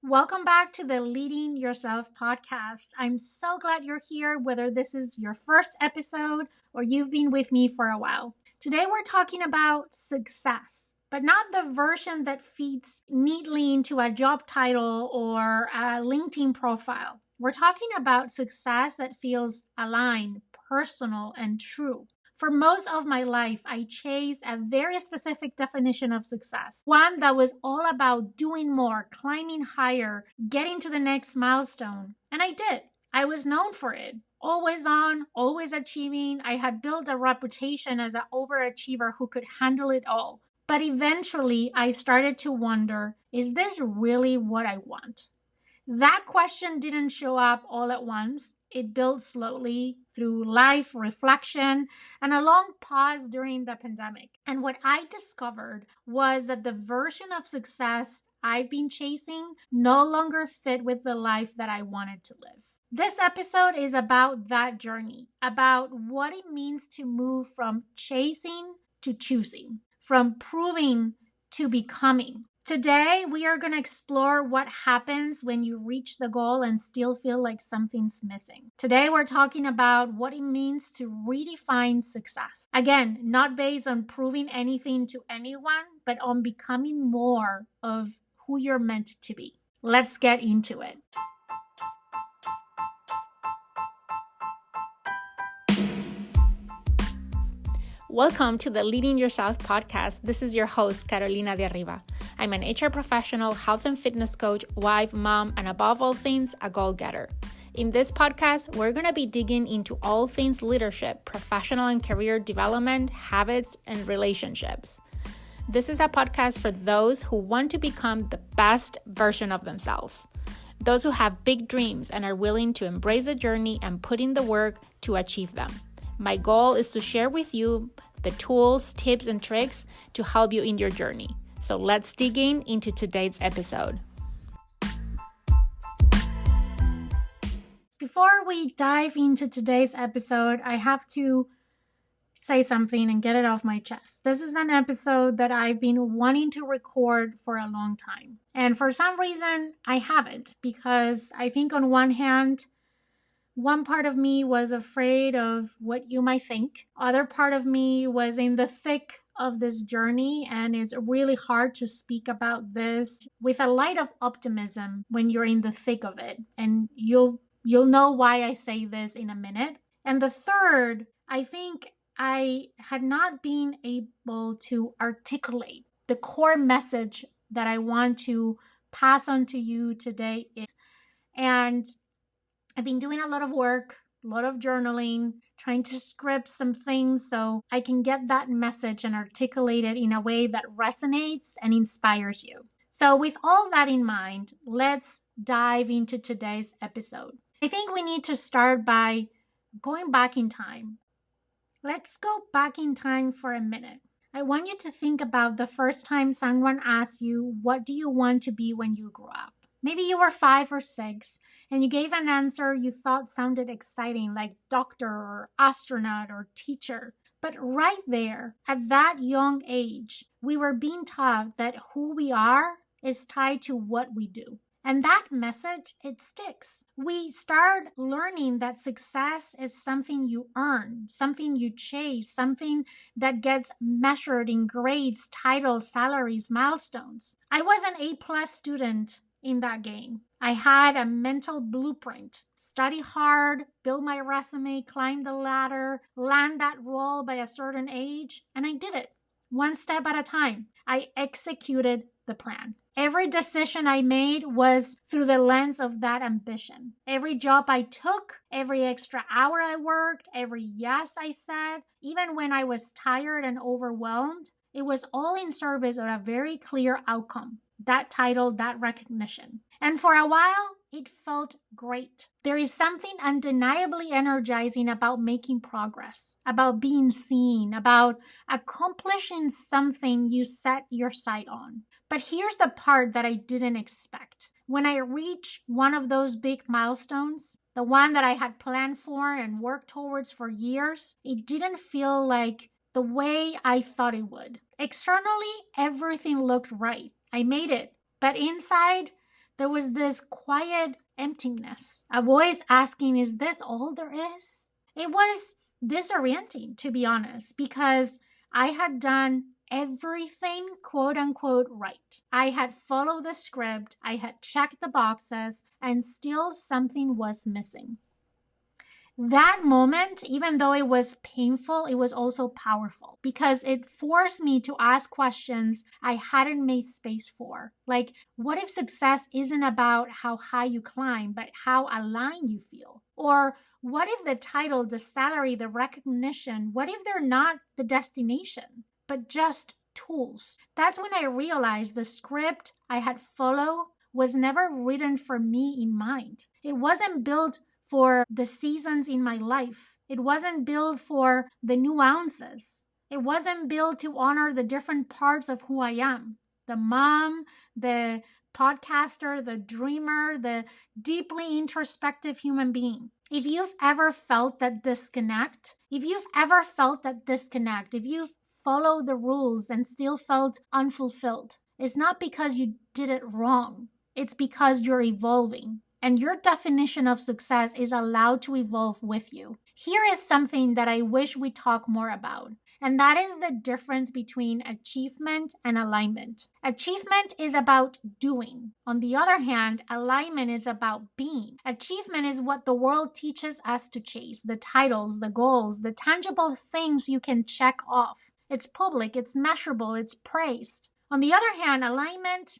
Welcome back to the Leading Yourself podcast. I'm so glad you're here, whether this is your first episode or you've been with me for a while. Today, we're talking about success, but not the version that fits neatly into a job title or a LinkedIn profile. We're talking about success that feels aligned, personal, and true. For most of my life, I chased a very specific definition of success, one that was all about doing more, climbing higher, getting to the next milestone. And I did. I was known for it. Always on, always achieving. I had built a reputation as an overachiever who could handle it all. But eventually, I started to wonder, is this really what I want? That question didn't show up all at once. It built slowly through life reflection and a long pause during the pandemic. And what I discovered was that the version of success I've been chasing no longer fit with the life that I wanted to live. This episode is about that journey, about what it means to move from chasing to choosing, from proving to becoming. Today, we are going to explore what happens when you reach the goal and still feel like something's missing. Today, we're talking about what it means to redefine success. Again, not based on proving anything to anyone, but on becoming more of who you're meant to be. Let's get into it. Welcome to the Leading Yourself podcast. This is your host, Carolina de Arriba. I'm an HR professional, health and fitness coach, wife, mom, and above all things, a goal-getter. In this podcast, we're going to be digging into all things leadership, professional and career development, habits, and relationships. This is a podcast for those who want to become the best version of themselves. Those who have big dreams and are willing to embrace the journey and put in the work to achieve them. My goal is to share with you the tools, tips, and tricks to help you in your journey. So let's dig into today's episode. Before we dive into today's episode, I have to say something and get it off my chest. This is an episode that I've been wanting to record for a long time. And for some reason, I haven't, because I think on one hand, one part of me was afraid of what you might think. Other part of me was in the thick of this journey, and it's really hard to speak about this with a light of optimism when you're in the thick of it. And you'll know why I say this in a minute. And the third, I think I had not been able to articulate the core message that I want to pass on to you today and I've been doing a lot of work, a lot of journaling, trying to script some things so I can get that message and articulate it in a way that resonates and inspires you. So with all that in mind, let's dive into today's episode. I think we need to start by going back in time. Let's go back in time for a minute. I want you to think about the first time someone asked you, what do you want to be when you grow up? Maybe you were 5 or 6 and you gave an answer you thought sounded exciting, like doctor or astronaut or teacher. But right there, at that young age, we were being taught that who we are is tied to what we do. And that message, it sticks. We start learning that success is something you earn, something you chase, something that gets measured in grades, titles, salaries, milestones. I was an A+ student in that game. I had a mental blueprint. Study hard, build my resume, climb the ladder, land that role by a certain age, and I did it. One step at a time. I executed the plan. Every decision I made was through the lens of that ambition. Every job I took, every extra hour I worked, every yes I said, even when I was tired and overwhelmed, it was all in service of a very clear outcome. That title, that recognition. And for a while, it felt great. There is something undeniably energizing about making progress, about being seen, about accomplishing something you set your sight on. But here's the part that I didn't expect. When I reached one of those big milestones, the one that I had planned for and worked towards for years, it didn't feel like the way I thought it would. Externally, everything looked right. I made it. But inside, there was this quiet emptiness, a voice asking, is this all there is? It was disorienting, to be honest, because I had done everything quote unquote right. I had followed the script, I had checked the boxes, and still something was missing. That moment, even though it was painful, it was also powerful because it forced me to ask questions I hadn't made space for. Like, what if success isn't about how high you climb, but how aligned you feel? Or what if the title, the salary, the recognition, what if they're not the destination, but just tools? That's when I realized the script I had followed was never written for me in mind. It wasn't built for the seasons in my life. It wasn't built for the nuances. It wasn't built to honor the different parts of who I am. The mom, the podcaster, the dreamer, the deeply introspective human being. If you've ever felt that disconnect, if you've followed the rules and still felt unfulfilled, it's not because you did it wrong. It's because you're evolving. And your definition of success is allowed to evolve with you. Here is something that I wish we talk more about, and that is the difference between achievement and alignment. Achievement is about doing. On the other hand, alignment is about being. Achievement is what the world teaches us to chase, the titles, the goals, the tangible things you can check off. It's public, it's measurable, it's praised. On the other hand, alignment,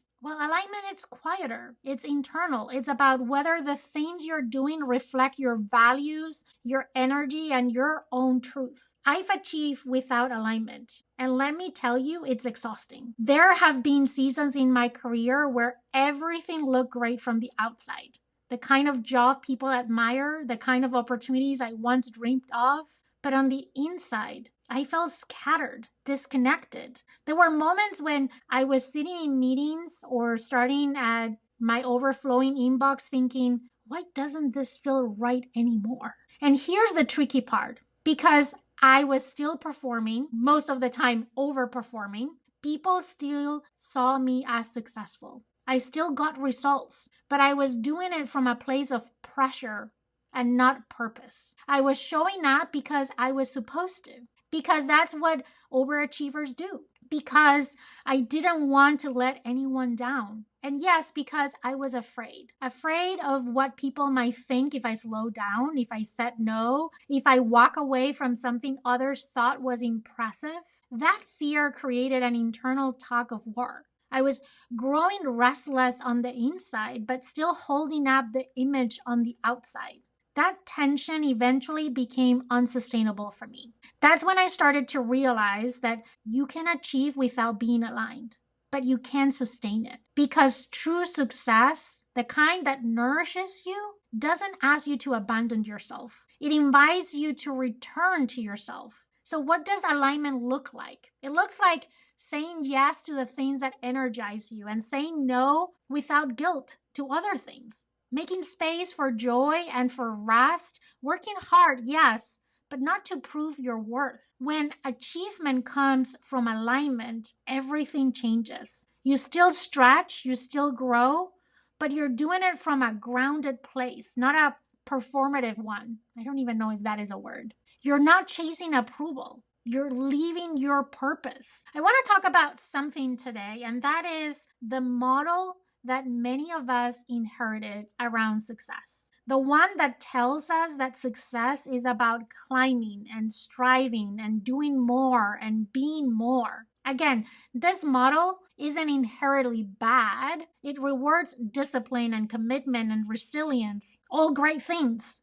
it's quieter. It's internal. It's about whether the things you're doing reflect your values, your energy, and your own truth. I've achieved without alignment. And let me tell you, it's exhausting. There have been seasons in my career where everything looked great from the outside. The kind of job people admire, the kind of opportunities I once dreamed of. But on the inside, I felt scattered, disconnected. There were moments when I was sitting in meetings or starting at my overflowing inbox thinking, why doesn't this feel right anymore? And here's the tricky part. Because I was still performing, most of the time overperforming, people still saw me as successful. I still got results, but I was doing it from a place of pressure and not purpose. I was showing up because I was supposed to. Because that's what overachievers do. Because I didn't want to let anyone down. And yes, because I was afraid of what people might think if I slow down, if I said no, if I walk away from something others thought was impressive. That fear created an internal tug of war. I was growing restless on the inside, but still holding up the image on the outside. That tension eventually became unsustainable for me. That's when I started to realize that you can achieve without being aligned, but you can sustain it. Because true success, the kind that nourishes you, doesn't ask you to abandon yourself. It invites you to return to yourself. So what does alignment look like? It looks like saying yes to the things that energize you and saying no without guilt to other things. Making space for joy and for rest, working hard, yes, but not to prove your worth. When achievement comes from alignment, everything changes. You still stretch, you still grow, but you're doing it from a grounded place, not a performative one. I don't even know if that is a word. You're not chasing approval. You're living your purpose. I want to talk about something today, and that is the model that many of us inherited around success. The one that tells us that success is about climbing and striving and doing more and being more. Again, this model isn't inherently bad. It rewards discipline and commitment and resilience, all great things.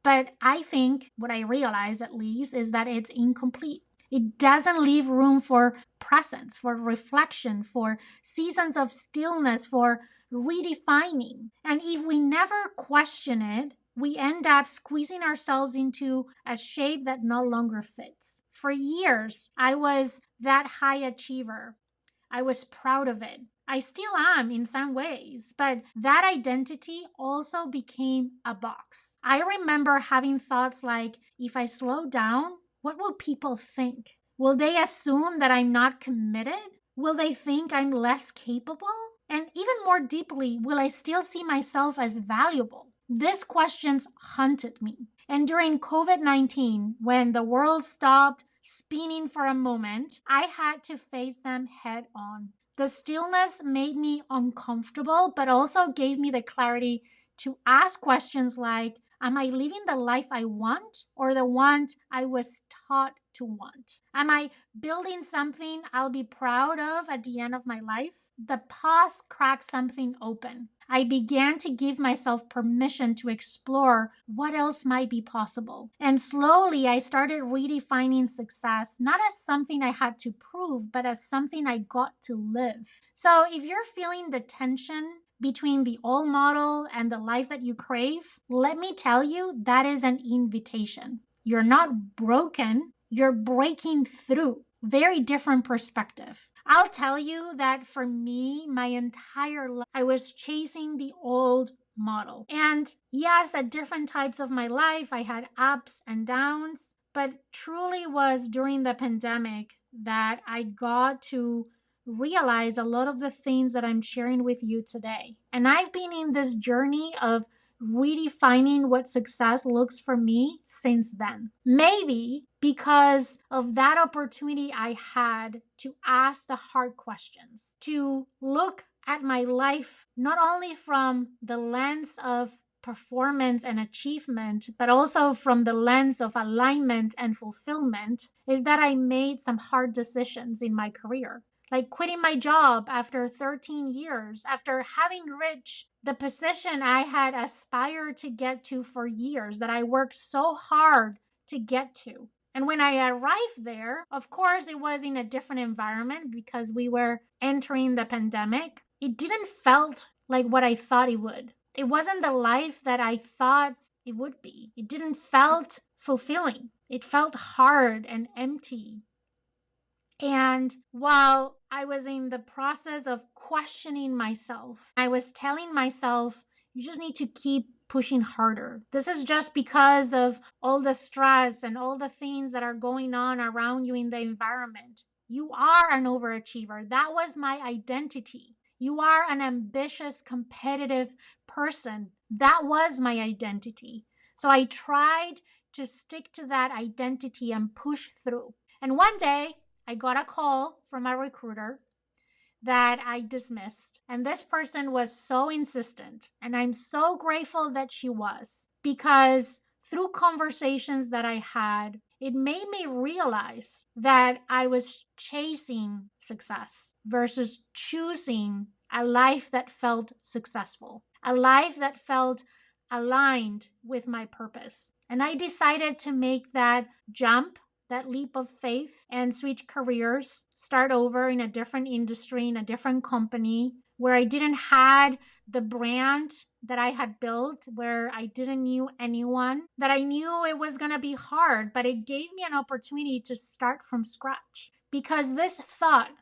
But I think what I realize at least is that it's incomplete. It doesn't leave room for presence, for reflection, for seasons of stillness, for redefining. And if we never question it, we end up squeezing ourselves into a shape that no longer fits. For years, I was that high achiever. I was proud of it. I still am in some ways, but that identity also became a box. I remember having thoughts like, if I slow down, what will people think? Will they assume that I'm not committed? Will they think I'm less capable? And even more deeply, will I still see myself as valuable? These questions haunted me. And during COVID-19, when the world stopped spinning for a moment, I had to face them head on. The stillness made me uncomfortable, but also gave me the clarity to ask questions like, am I living the life I want or the one I was taught to want? Am I building something I'll be proud of at the end of my life? The pause cracked something open. I began to give myself permission to explore what else might be possible. And slowly, I started redefining success, not as something I had to prove, but as something I got to live. So if you're feeling the tension between the old model and the life that you crave, let me tell you, that is an invitation. You're not broken, you're breaking through. Very different perspective. I'll tell you that for me, my entire life, I was chasing the old model. And yes, at different types of my life, I had ups and downs, but truly was during the pandemic that I got to realize a lot of the things that I'm sharing with you today. And I've been in this journey of redefining what success looks for me since then. Maybe because of that opportunity I had to ask the hard questions, to look at my life not only from the lens of performance and achievement, but also from the lens of alignment and fulfillment, is that I made some hard decisions in my career. Like quitting my job after 13 years, after having reached the position I had aspired to get to for years, that I worked so hard to get to. And when I arrived there, of course, it was in a different environment because we were entering the pandemic. It didn't felt like what I thought it would. It wasn't the life that I thought it would be. It didn't felt fulfilling. It felt hard and empty. And while I was in the process of questioning myself, I was telling myself, you just need to keep pushing harder. This is just because of all the stress and all the things that are going on around you in the environment. You are an overachiever. That was my identity. You are an ambitious, competitive person. That was my identity. So I tried to stick to that identity and push through. And one day, I got a call from a recruiter that I dismissed. And this person was so insistent. And I'm so grateful that she was, because through conversations that I had, it made me realize that I was chasing success versus choosing a life that felt successful, a life that felt aligned with my purpose. And I decided to make that jump, that leap of faith, and switch careers, start over in a different industry, in a different company, where I didn't had the brand that I had built, where I didn't knew anyone, that I knew it was going to be hard, but it gave me an opportunity to start from scratch. Because this thought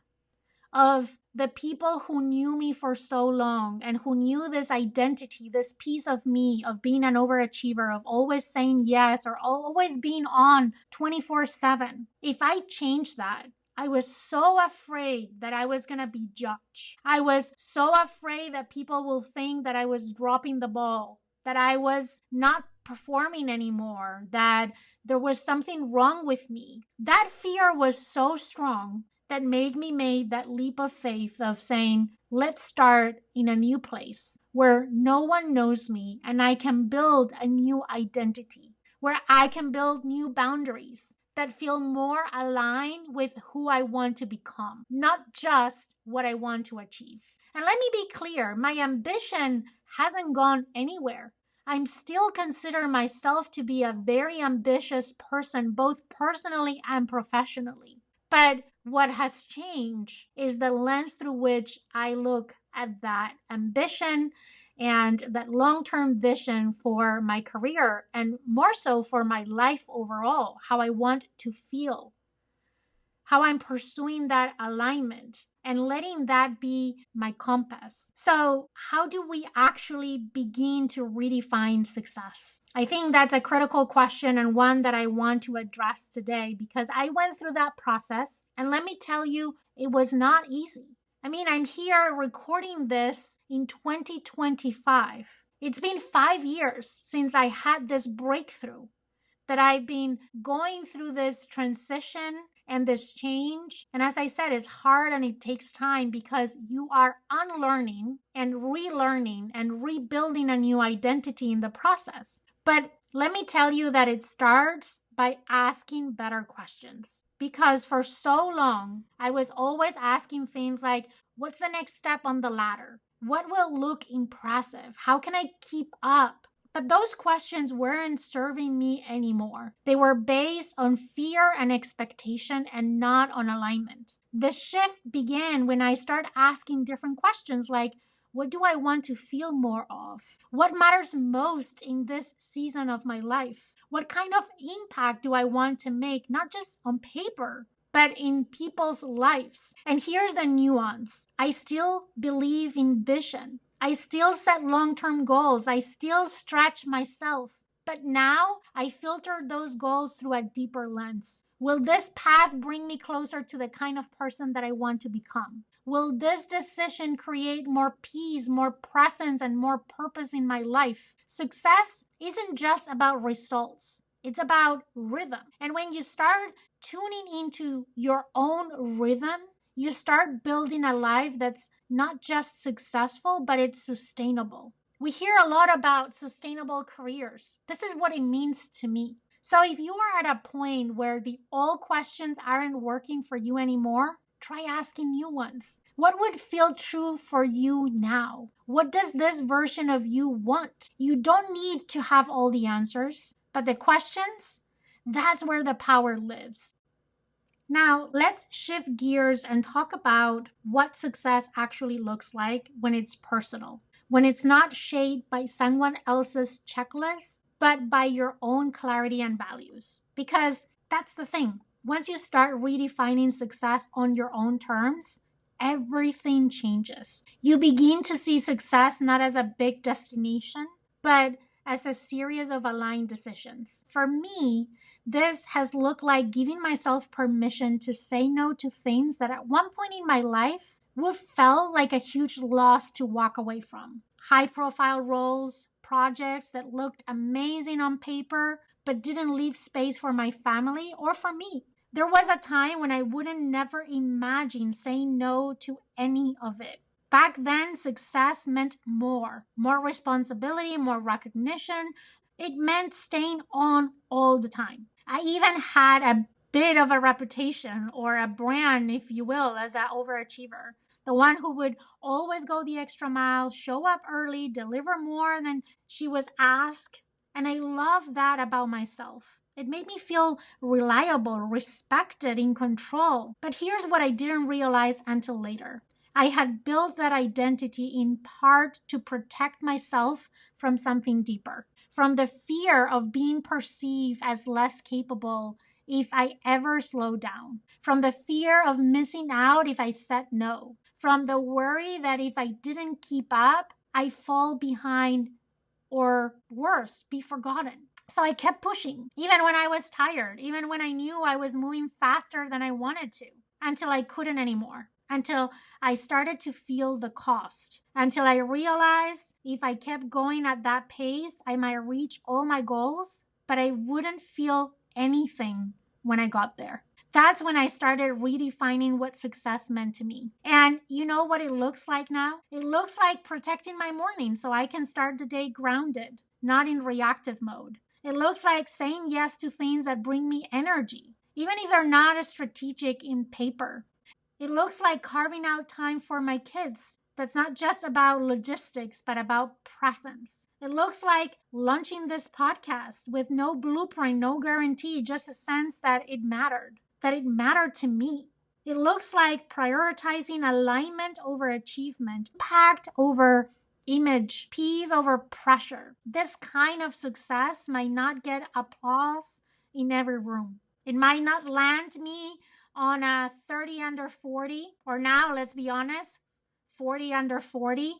of the people who knew me for so long and who knew this identity, this piece of me of being an overachiever, of always saying yes or always being on 24/7. If I changed that, I was so afraid that I was going to be judged. I was so afraid that people will think that I was dropping the ball, that I was not performing anymore, that there was something wrong with me. That fear was so strong that made me make that leap of faith of saying, let's start in a new place where no one knows me and I can build a new identity, where I can build new boundaries that feel more aligned with who I want to become, not just what I want to achieve. And let me be clear, my ambition hasn't gone anywhere. I'm still consider myself to be a very ambitious person, both personally and professionally. But what has changed is the lens through which I look at that ambition and that long-term vision for my career, and more so for my life overall, how I want to feel, how I'm pursuing that alignment and letting that be my compass. So how do we actually begin to redefine success? I think that's a critical question, and one that I want to address today, because I went through that process, and let me tell you, it was not easy. I mean, I'm here recording this in 2025. It's been 5 years since I had this breakthrough, that I've been going through this transition and this change. And as I said, it's hard and it takes time because you are unlearning and relearning and rebuilding a new identity in the process. But let me tell you that it starts by asking better questions. Because for so long, I was always asking things like, what's the next step on the ladder? What will look impressive? How can I keep up? But those questions weren't serving me anymore. They were based on fear and expectation and not on alignment. The shift began when I started asking different questions like, what do I want to feel more of? What matters most in this season of my life? What kind of impact do I want to make, not just on paper, but in people's lives? And here's the nuance. I still believe in vision. I still set long-term goals. I still stretch myself. But now I filter those goals through a deeper lens. Will this path bring me closer to the kind of person that I want to become? Will this decision create more peace, more presence, and more purpose in my life? Success isn't just about results. It's about rhythm. And when you start tuning into your own rhythm, you start building a life that's not just successful, but it's sustainable. We hear a lot about sustainable careers. This is what it means to me. So if you are at a point where the old questions aren't working for you anymore, try asking new ones. What would feel true for you now? What does this version of you want? You don't need to have all the answers, but the questions, that's where the power lives. Now, let's shift gears and talk about what success actually looks like when it's personal, when it's not shaped by someone else's checklist, but by your own clarity and values. Because that's the thing. Once you start redefining success on your own terms, everything changes. You begin to see success not as a big destination, but as a series of aligned decisions. For me, this has looked like giving myself permission to say no to things that at one point in my life would felt like a huge loss to walk away from. High profile roles, projects that looked amazing on paper, but didn't leave space for my family or for me. There was a time when I wouldn't never imagine saying no to any of it. Back then, success meant more responsibility, more recognition. It meant staying on all the time. I even had a bit of a reputation or a brand, if you will, as an overachiever. The one who would always go the extra mile, show up early, deliver more than she was asked. And I love that about myself. It made me feel reliable, respected, in control. But here's what I didn't realize until later. I had built that identity in part to protect myself from something deeper, from the fear of being perceived as less capable if I ever slow down, from the fear of missing out if I said no, from the worry that if I didn't keep up, I'd fall behind or worse, be forgotten. So I kept pushing, even when I was tired, even when I knew I was moving faster than I wanted to, until I couldn't anymore, until I started to feel the cost, until I realized if I kept going at that pace, I might reach all my goals, but I wouldn't feel anything when I got there. That's when I started redefining what success meant to me. And you know what it looks like now? It looks like protecting my morning so I can start the day grounded, not in reactive mode. It looks like saying yes to things that bring me energy, even if they're not as strategic in paper. It looks like carving out time for my kids. That's not just about logistics, but about presence. It looks like launching this podcast with no blueprint, no guarantee, just a sense that it mattered to me. It looks like prioritizing alignment over achievement, impact over image, peace over pressure. This kind of success might not get applause in every room. It might not land me on a 30 under 40, or now, let's be honest, 40 under 40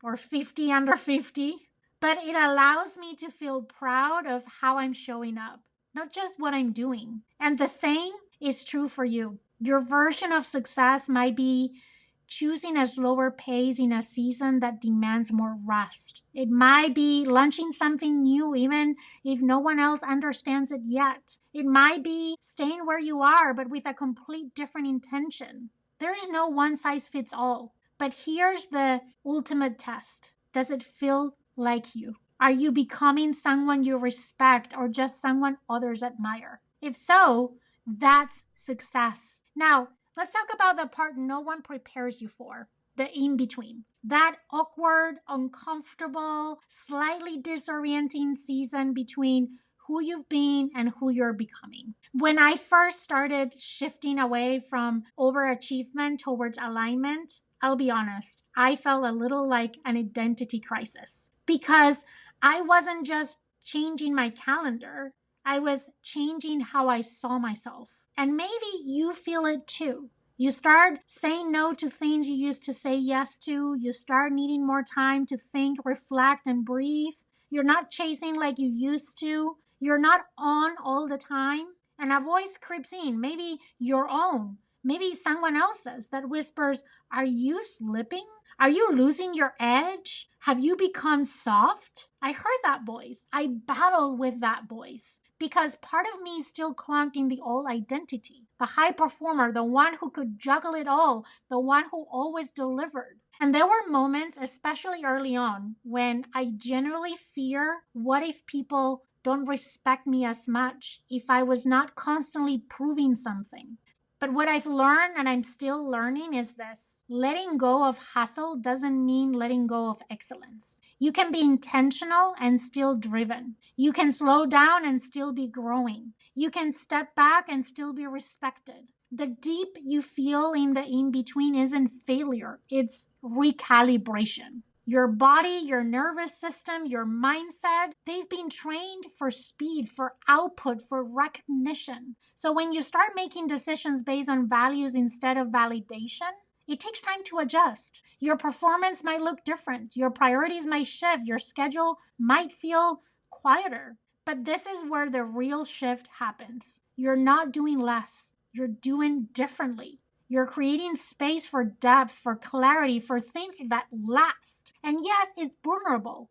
or 50 under 50, but it allows me to feel proud of how I'm showing up, not just what I'm doing. And the same is true for you. Your version of success might be choosing a slower pace in a season that demands more rest. It might be launching something new, even if no one else understands it yet. It might be staying where you are, but with a complete different intention. There is no one size fits all. But here's the ultimate test. Does it feel like you? Are you becoming someone you respect or just someone others admire? If so, that's success. Now, let's talk about the part no one prepares you for, the in between. That awkward, uncomfortable, slightly disorienting season between who you've been and who you're becoming. When I first started shifting away from overachievement towards alignment, I'll be honest, I felt a little like an identity crisis because I wasn't just changing my calendar, I was changing how I saw myself. And maybe you feel it too. You start saying no to things you used to say yes to. You start needing more time to think, reflect, and breathe. You're not chasing like you used to. You're not on all the time. And a voice creeps in, maybe your own, maybe someone else's, that whispers, "Are you slipping? Are you losing your edge? Have you become soft?" I heard that voice. I battled with that voice because part of me still clung in the old identity, the high performer, the one who could juggle it all, the one who always delivered. And there were moments, especially early on, when I genuinely fear, what if people don't respect me as much if I was not constantly proving something? But what I've learned, and I'm still learning, is this. Letting go of hustle doesn't mean letting go of excellence. You can be intentional and still driven. You can slow down and still be growing. You can step back and still be respected. The deep you feel in the in-between isn't failure, it's recalibration. Your body, your nervous system, your mindset, they've been trained for speed, for output, for recognition. So when you start making decisions based on values instead of validation, it takes time to adjust. Your performance might look different. Your priorities might shift. Your schedule might feel quieter. But this is where the real shift happens. You're not doing less. You're doing differently. You're creating space for depth, for clarity, for things that last. And yes, it's vulnerable.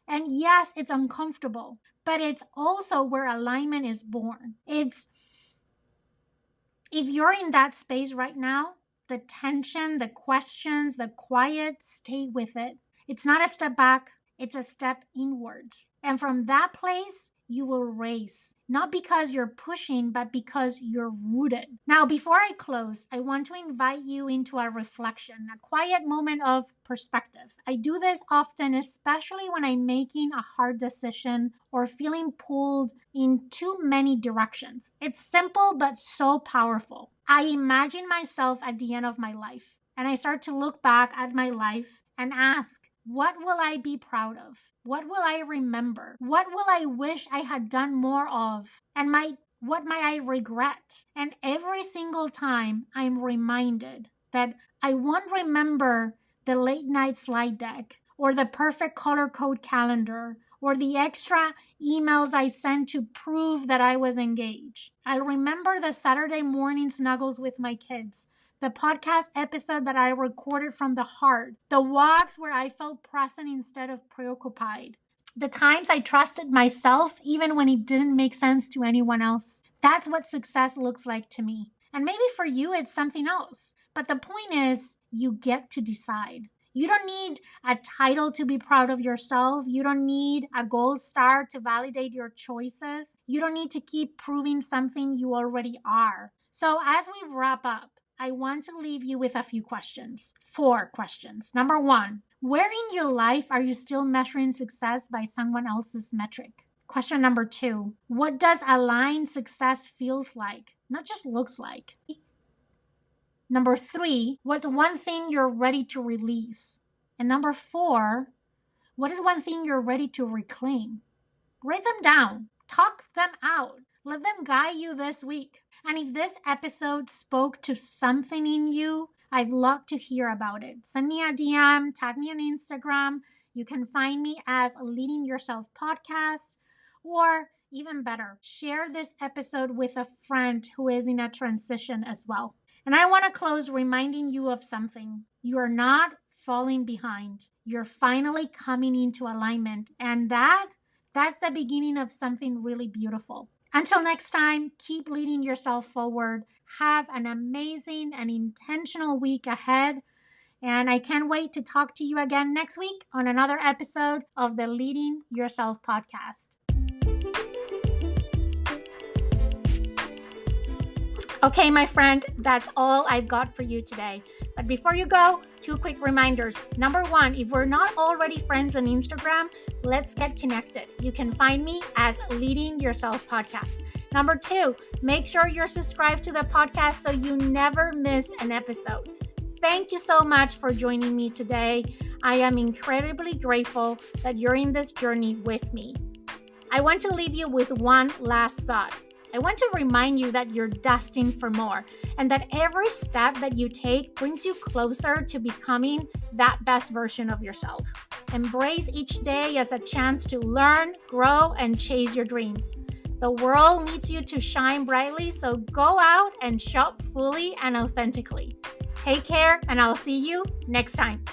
And yes, it's uncomfortable. But it's also where alignment is born. If you're in that space right now, the tension, the questions, the quiet, stay with it. It's not a step back, it's a step inwards. And from that place, you will raise, not because you're pushing, but because you're rooted. Now, before I close, I want to invite you into a reflection, a quiet moment of perspective. I do this often, especially when I'm making a hard decision or feeling pulled in too many directions. It's simple, but so powerful. I imagine myself at the end of my life, and I start to look back at my life and ask, what will I be proud of? What will I remember? What will I wish I had done more of? And what might I regret? And every single time I'm reminded that I won't remember the late night slide deck or the perfect color code calendar or the extra emails I sent to prove that I was engaged. I'll remember the Saturday morning snuggles with my kids, the podcast episode that I recorded from the heart, the walks where I felt present instead of preoccupied, the times I trusted myself even when it didn't make sense to anyone else. That's what success looks like to me. And maybe for you, it's something else. But the point is, you get to decide. You don't need a title to be proud of yourself. You don't need a gold star to validate your choices. You don't need to keep proving something you already are. So as we wrap up, I want to leave you with a few questions. 4 questions. Number 1, where in your life are you still measuring success by someone else's metric? Question number 2, what does aligned success feels like, not just looks like? Number 3, what's one thing you're ready to release? And number 4, what is one thing you're ready to reclaim? Write them down. Talk them out. Let them guide you this week. And if this episode spoke to something in you, I'd love to hear about it. Send me a DM, tag me on Instagram. You can find me as Leading Yourself Podcast, or even better, share this episode with a friend who is in a transition as well. And I want to close reminding you of something. You are not falling behind. You're finally coming into alignment. And that's the beginning of something really beautiful. Until next time, keep leading yourself forward. Have an amazing and intentional week ahead. And I can't wait to talk to you again next week on another episode of the Leading Yourself podcast. Okay, my friend, that's all I've got for you today. But before you go, 2 quick reminders. Number 1, if we're not already friends on Instagram, let's get connected. You can find me as Leading Yourself Podcast. Number 2, make sure you're subscribed to the podcast so you never miss an episode. Thank you so much for joining me today. I am incredibly grateful that you're in this journey with me. I want to leave you with one last thought. I want to remind you that you're destined for more and that every step that you take brings you closer to becoming that best version of yourself. Embrace each day as a chance to learn, grow, and chase your dreams. The world needs you to shine brightly, so go out and show up fully and authentically. Take care, and I'll see you next time.